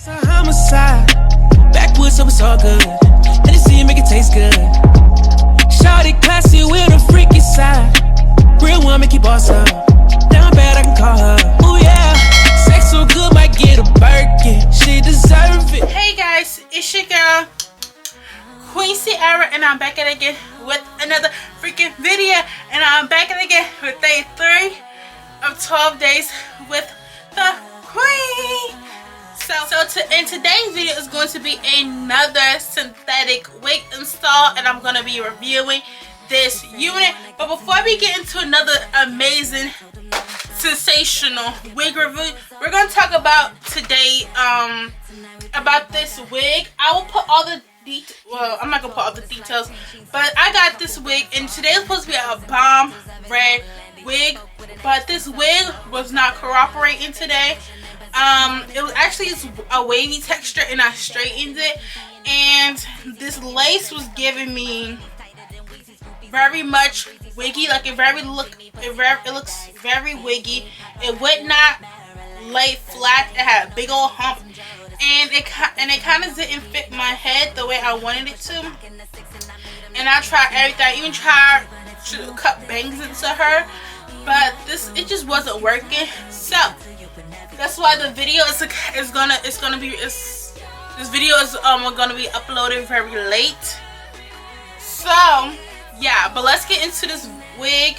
Homicide, backwoods, so it's all good. Let it see you make it taste good. Shawty classy with a freaky side. Real one make you boss up. Down bad I can call her. Oh yeah, sex so good might get a Birkin. She deserve it. Hey guys, it's your girl Queen Cierra, and I'm back at it again with another freaking video. And I'm back at it again with day 3 of 12 days with the Queen. In today's video is going to be another synthetic wig install, and I'm going to be reviewing this unit. But before we get into another amazing sensational wig review, we're going to talk about today about this wig. I will put all the well, I'm not gonna put all the details, but I got this wig, and today is supposed to be a bomb red wig, but this wig was not cooperating today. It was actually a wavy texture, and I straightened it, and this lace was giving me very much wiggy, like it looks very wiggy. It would not lay flat. It had a big old hump, and it kind of didn't fit my head the way I wanted it to. And I tried everything. I even tried to cut bangs into her, but it just wasn't working. So that's why the video is gonna be uploaded very late. So yeah, but let's get into this wig.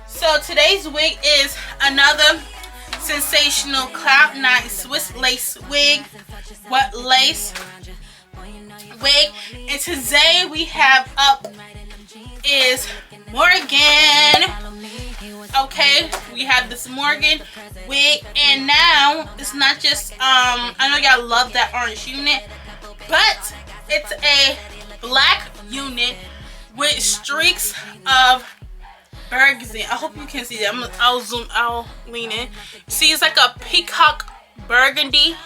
So today's wig is another sensational Cloud9 Swiss lace wig, wet lace wig, and today we have up is Morgan. Okay, we have this Morgan wig, and now it's not just I know y'all love that orange unit, but it's a black unit with streaks of burgundy. I hope you can see that. I'll lean in. See, it's like a peacock burgundy.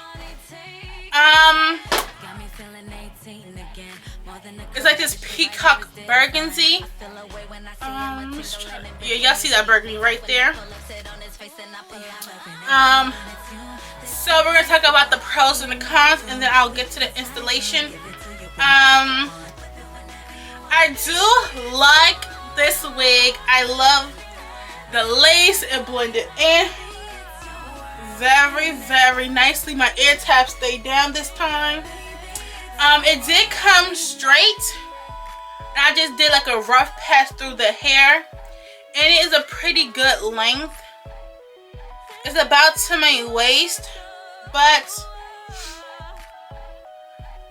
It's like this peacock burgundy. Yeah, y'all see that burgundy right there. So we're gonna talk about the pros and the cons, and then I'll get to the installation. I do like this wig. I love the lace. It blended in very nicely. My ear tabs stayed down this time. It did come straight. I just did like a rough pass through the hair, and it is a pretty good length. It's about to my waist, but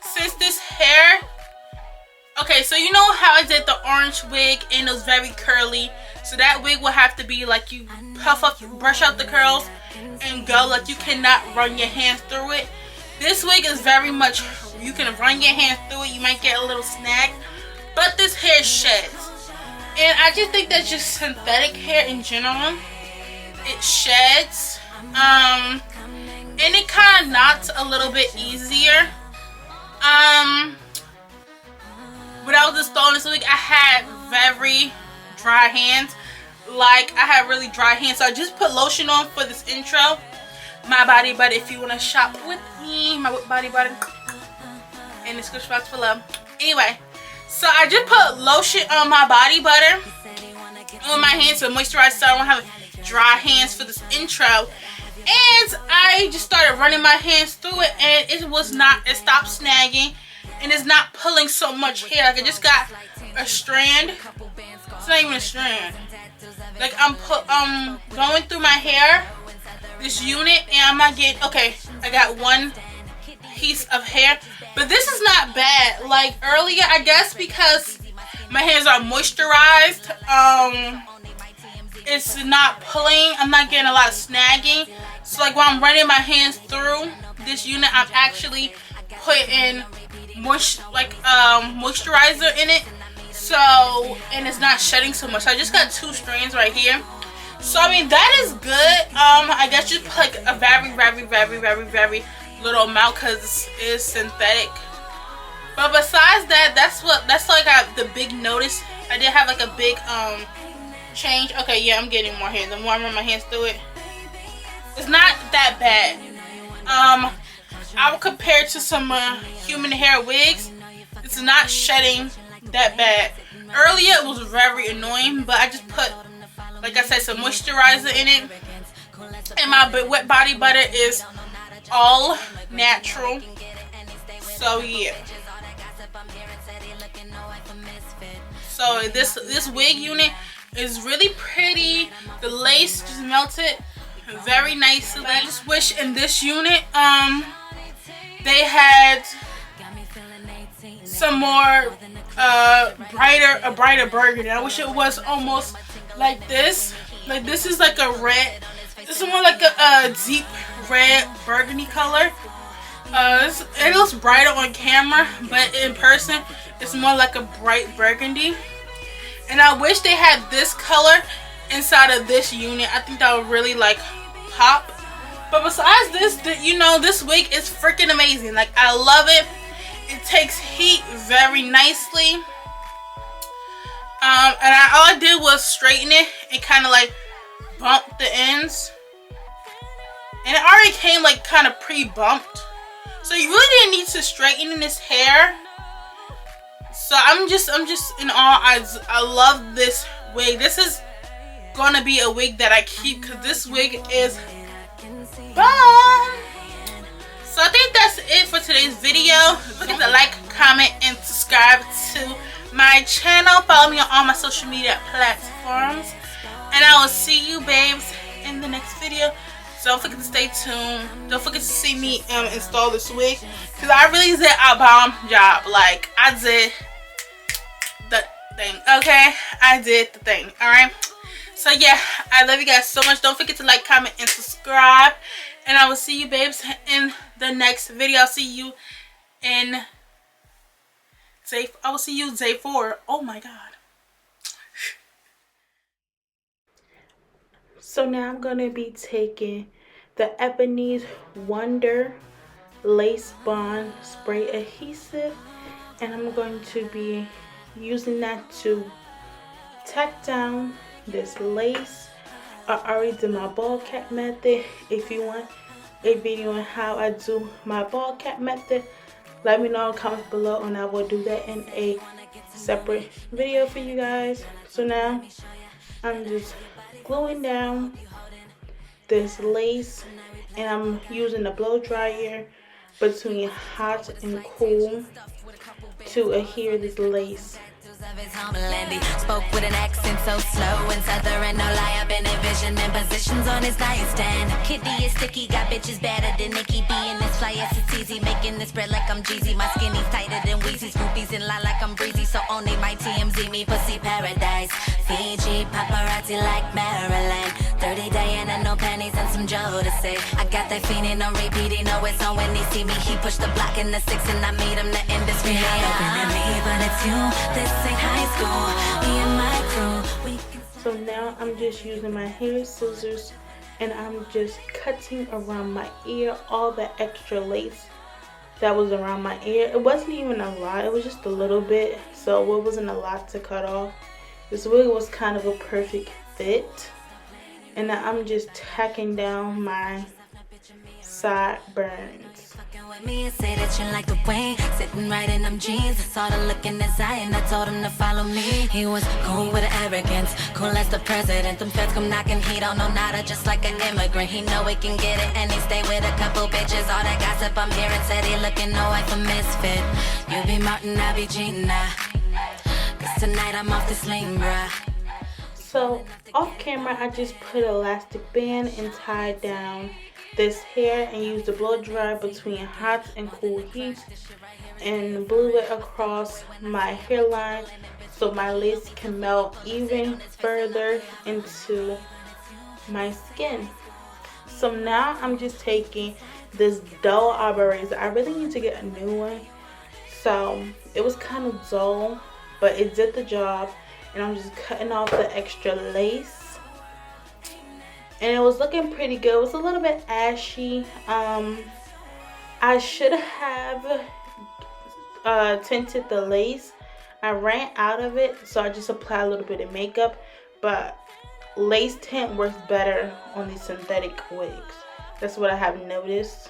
since this hair, okay, so you know how I did the orange wig and it was very curly, so that wig will have to be like you puff up, brush out the curls and go, like you cannot run your hands through it. This wig is very much, you can run your hands through it, you might get a little snag, but this hair sheds. And I just think that's just synthetic hair in general. It sheds, and it kind of knots a little bit easier. When I was installing this wig, I had very dry hands. Like, I had really dry hands, so I just put lotion on for this intro. My body butter, if you want to shop with me, my body butter in the description box below. Anyway, so I just put lotion on my body butter on my hands to moisturize, so I don't have dry hands for this intro. And I just started running my hands through it, and it stopped snagging, and it's not pulling so much hair. Like, I just got a strand. It's not even a strand. Like, I'm going through my hair, this unit, and I'm not getting, okay, I got one piece of hair, but this is not bad. Like earlier, I guess because my hands are moisturized, it's not pulling. I'm not getting a lot of snagging. So like when I'm running my hands through this unit, I'm actually putting moisturizer in it. So, and it's not shedding so much. So I just got 2 strands right here. So I mean, that is good. I guess just put like a very little amount because it's synthetic. But besides that, that's like the big notice. I did have like a big change. Okay, yeah, I'm getting more hair. The more I run my hands through it, it's not that bad. I would compare it to some human hair wigs. It's not shedding that bad. Earlier it was very annoying, but I just put, like I said, some moisturizer in it. And my wet body butter is all natural. So yeah. So this wig unit is really pretty. The lace just melted very nicely. I just wish in this unit they had some more brighter burgundy. I wish it was almost like this. Like this is like a red. This is more like a deep red burgundy color. It looks brighter on camera, but in person it's more like a bright burgundy. And I wish they had this color inside of this unit. I think that would really like pop. But besides this, this wig is freaking amazing. Like, I love it. It takes heat very nicely. And all I did was straighten it and kind of like bump the ends. And it already came like kind of pre-bumped. So you really didn't need to straighten this hair. So I'm just in awe. I love this wig. This is gonna be a wig that I keep because this wig is bomb. So I think that's it for today's video. Don't forget to like, comment, and subscribe to my channel. Follow me on all my social media platforms. And I will see you babes in the next video. So don't forget to stay tuned. Don't forget to see me install this wig. Because I really did a bomb job. Like, I did the thing. Okay? I did the thing. Alright? So yeah, I love you guys so much. Don't forget to like, comment, and subscribe. And I will see you babes in the next video. I'll see you in day 4. Oh my god. So now I'm going to be taking the Ebony's Wonder Lace Bond Spray Adhesive. And I'm going to be using that to tack down this lace. I already did my ball cap method. If you want a video on how I do my ball cap method, let me know in the comments below and I will do that in a separate video for you guys. So now I'm just gluing down this lace and I'm using the blow dryer between hot and cool to adhere this lace. Spoke with an accent so slow and southern, no lie, I've been envisioning positions on his nightstand. Kitty is sticky, got bitches better than Nikki B. And this fly ass it's easy, making this spread like I'm Jeezy. My skinny's tighter than Weezy's, groupies in line like I'm breezy. So only my TMZ, me pussy paradise. Fiji, paparazzi like Maryland. 30 Diana, no panties and some Joe to say. I got that fiending on repeat, he know it's on when he see me. He pushed the block in the 6 and I meet him, the industry. Yeah, looking at me, but it's you, this ain't high school. Me and my crew, we can... So now I'm just using my hair scissors and I'm just cutting around my ear all the extra lace that was around my ear. It wasn't even a lot, it was just a little bit, so it wasn't a lot to cut off. This wig was kind of a perfect fit. And now I'm just tacking down my sideburns. With me and say that you like the way sitting right in them jeans. I saw the look in his eye and I told him to follow me. He was cool with arrogance, cool as the president. Them feds come knocking, he don't know nada, just like an immigrant. He know he can get it and he stay with a couple bitches. All that gossip I'm hearing said he looking no like a misfit. You be Martin, I be Gina. Cause tonight I'm off this lane, bruh. So off camera I just put an elastic band and tied down this hair and used the blow dryer between hot and cool heat and blew it across my hairline so my lace can melt even further into my skin. So now I'm just taking this dull arbor razor. I really need to get a new one. So it was kind of dull, but it did the job. And I'm just cutting off the extra lace. And it was looking pretty good. It was a little bit ashy. I should have tinted the lace. I ran out of it, so I just applied a little bit of makeup. But lace tint works better on these synthetic wigs. That's what I have noticed.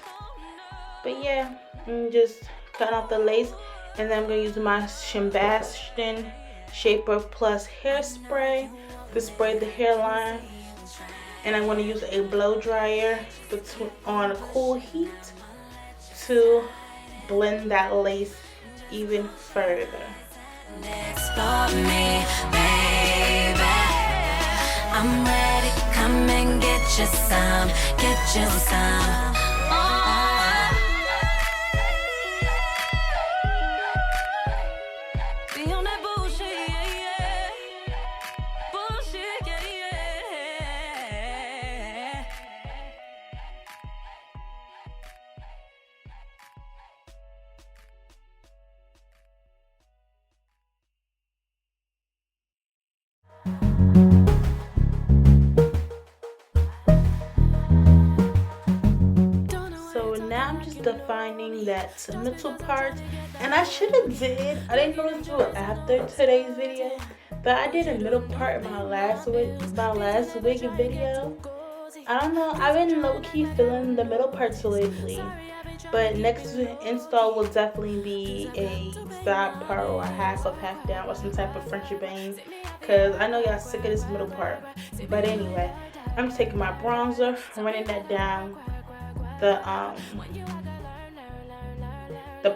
But yeah, I'm just cutting off the lace, and then I'm gonna use my Sebastian Shaper Plus hairspray to spray the hairline. And I'm going to use a blow dryer on cool heat to blend that lace even further. Explore me, baby. I'm ready, come and get you some, get you some. Be on that bullshit, yeah. Bullshit, yeah. So now I'm just defining that middle part, and I should have I didn't know to do it after today's video, but I did a middle part in my last wig video. I don't know, I've been low-key feeling the middle parts lately, but next install will definitely be a side part or a half down or some type of French bang, because I know y'all sick of this middle part. But anyway, I'm taking my bronzer, running that down the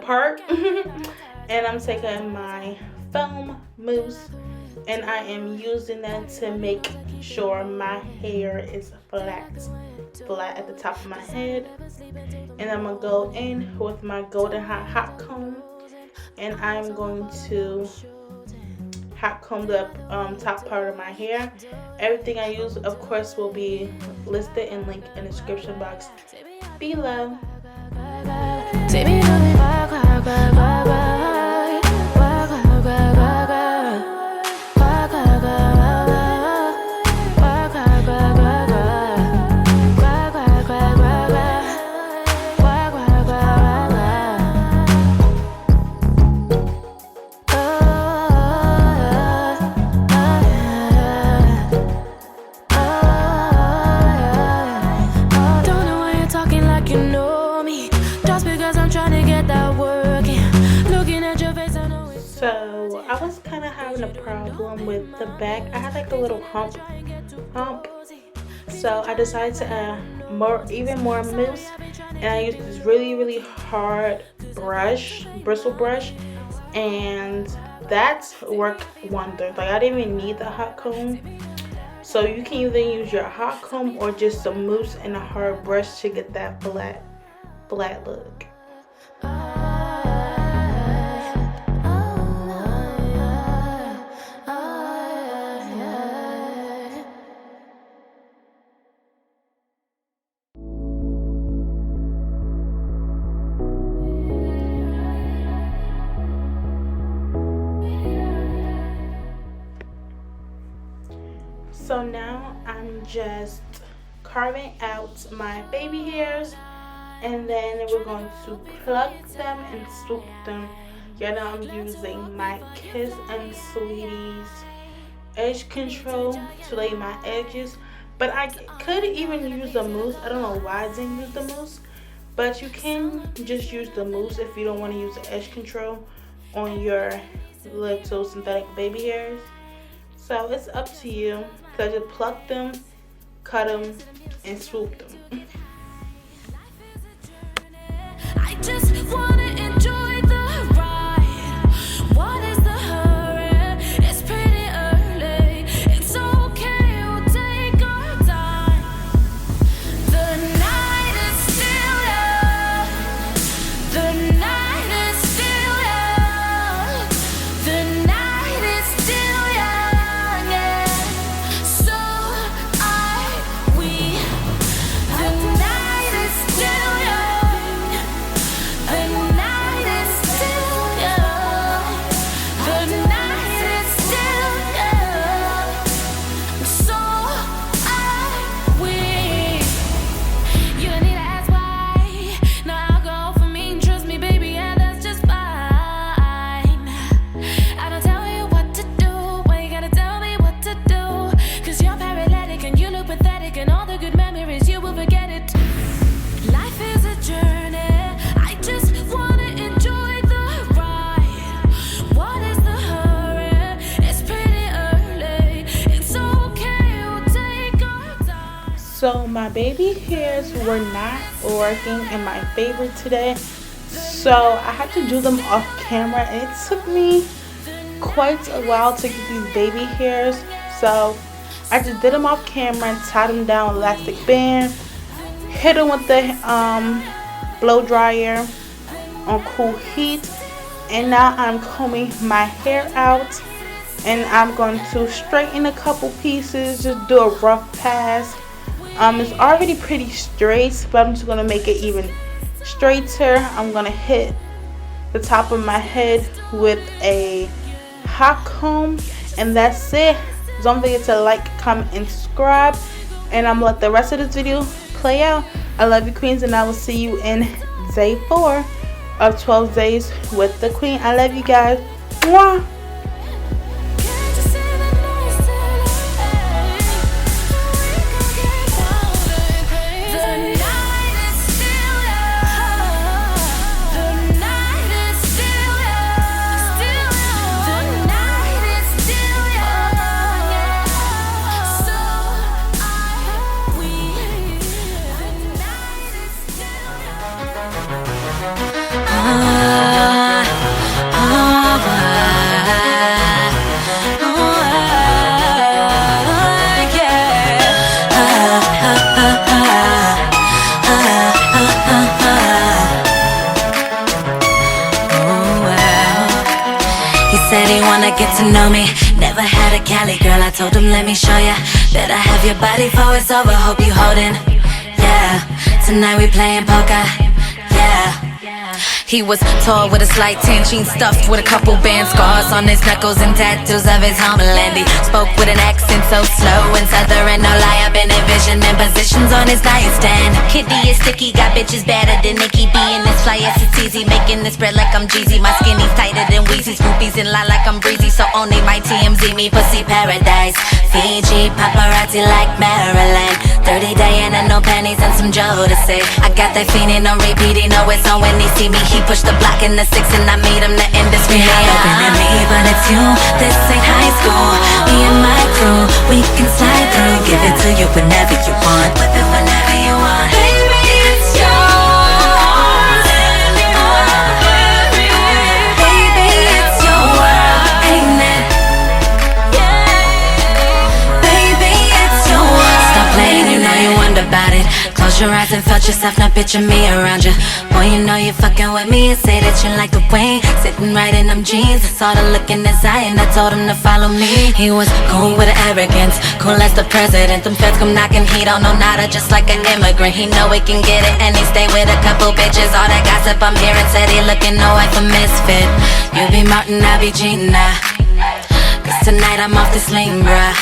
part and I'm taking my foam mousse, and I am using that to make sure my hair is flat at the top of my head. And I'm gonna go in with my golden hot comb, and I'm going to hot comb the top part of my hair. Everything I use, of course, will be listed and linked in the description box below. So I was kind of having a problem with the back. I had like a little hump. So I decided to add even more mousse, and I used this really hard bristle brush, and that worked wonders. Like, I didn't even need the hot comb. So you can either use your hot comb or just some mousse and a hard brush to get that flat look. So now I'm just carving out my baby hairs, and then we're going to pluck them and swoop them. Yeah, now I'm using my Kiss and Sweeties edge control to lay my edges, but I could even use the mousse. I don't know why I didn't use the mousse, but you can just use the mousse if you don't want to use the edge control on your little synthetic baby hairs. So it's up to you. So I just pluck them, cut them, and swoop them. I just wanna enjoy the ride. What is the hurry? It's pretty early. It's okay, we'll take our time. The night is still young. The night is still young. The night is still young, yeah. So the night is still young. So my baby hairs were not working in my favor today, so I had to do them off camera, and it took me quite a while to get these baby hairs. So I just did them off camera, tied them down with elastic band, hit them with the blow dryer on cool heat, and now I'm combing my hair out, and I'm going to straighten a couple pieces, just do a rough pass. It's already pretty straight, but I'm just going to make it even straighter. I'm going to hit the top of my head with a hot comb, and that's it. Don't forget to like, comment, and subscribe, and I'm going to let the rest of this video play out. I love you, queens, and I will see you in day 4 of 12 days with the queen. I love you guys. Mwah. Said he wanna get to know me. Never had a Cali girl, I told him let me show ya. Better have your body before it's over, hope you holding. Yeah, tonight we playing poker. Yeah. He was tall with a slight tan, jeans stuffed with a couple band scars on his knuckles and tattoos of his homeland. He spoke with an accent so slow and southern, no lie, I've been envisioning positions on his nightstand. Kitty is sticky, got bitches better than Nicki B. And this fly ass it's easy, making this spread like I'm Jeezy. My skinny's tighter than Weezy's, groupies in line like I'm breezy. So only my TMZ, me pussy paradise. Fiji, paparazzi like Maryland. 30 Diana, no panties and some Jodeci. I got that fiendin' on repeat, he know it's on when he see me. He push the block in the 6 and I meet him the industry. Not looking at me, but it's you. This ain't high school. Me and my crew, we can slide through. Give it to you whenever you want. Whip it whenever you want. Baby, it's yours. Baby, it's your world, ain't it? Baby, it's your world. Stop playing, you know you wonder about it. Close your eyes and felt yourself, now picture me around you. Boy, you know you're fucking with me and say that you like the way. Sitting right in them jeans, I saw the look in his eye and I told him to follow me. He was cool with arrogance, cool as the president. Them feds come knocking, he don't know nada, just like an immigrant. He know he can get it and he stay with a couple bitches. All that gossip I'm hearing said he looking no like a misfit. You be Martin, I be Gina, cause tonight I'm off this lane, bruh.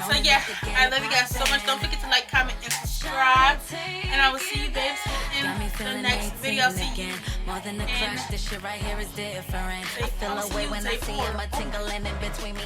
So yeah, I love you guys so much. Don't forget to like, comment, and subscribe. And I will see you babes in the next video. I'll see you more than a crush. This shit right here is different. I feel away when I see him a tingling in between me.